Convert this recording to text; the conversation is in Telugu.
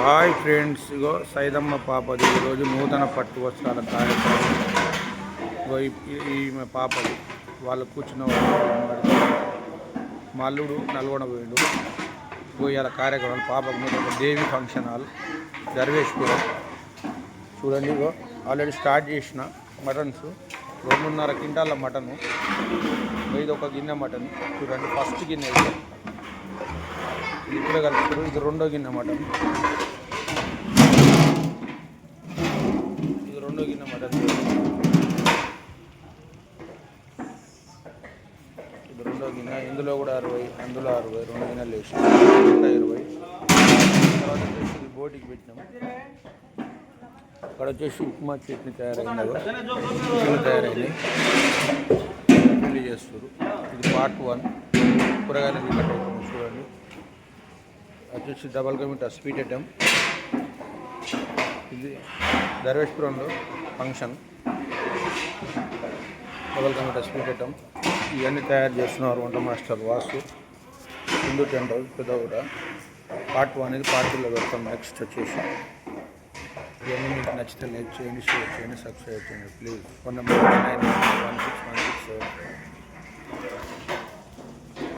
హాయ్ ఫ్రెండ్స్, ఇగో సైదమ్మ పాపది ఈరోజు నూతన పట్టు వస్త్రాల కార్యక్రమం. ఇగో ఈమె పాపది వాళ్ళు కూర్చున్న వాళ్ళు మా అల్లుడు నల్గొండ పోయిండు. ఇగో ఇవాళ కార్యక్రమాలు పాపకు మీద దేవి ఫంక్షన్ హాల్ దర్వేష్పురం. చూడండి, ఇగో ఆల్రెడీ స్టార్ట్ చేసిన మటన్స్ 2.5 క్వింటాల మటను. ఇది ఒక గిన్నె మటన్. చూడండి, ఫస్ట్ గిన్నె ఇది ఇప్పుడే కలుపుతారు. ఇది రెండో గిన్నె మటన్. ఇది రెండో గిన్నె మటన్. ఇది రెండో గిన్నె. ఇందులో కూడా 60, అందులో 60, 2 గిన్నెలు వేసి 120. తర్వాత వచ్చేసి ఇది బోటికి పెట్టినాము. అక్కడ వచ్చేసి ఉప్మా చట్నీ తయారైంది, తయారైంది పెళ్లి చేస్తారు. ఇది పార్ట్ 1. కూరగాయలు కట్ అవుతుంది. చూడండి, వచ్చేసి double ka meetha sweet item. ఇది దర్వేష్పురంలో function. Double ka meetha sweet item. ఇవన్నీ తయారు చేస్తున్నారు వంట మాస్టర్ వాసు. హిందూ టెండర్ పెద్ద కూడా. పార్ట్ 1 ఇది. పార్ట్ 2లో పెడతాం. నెక్స్ట్ వచ్చేసి ఇవన్నీ మీకు నచ్చితే లైక్ చేయండి, షేర్ చేయండి, సబ్స్క్రైబ్ చేయండి ప్లీజ్. 1 నెంబర్ 9916167.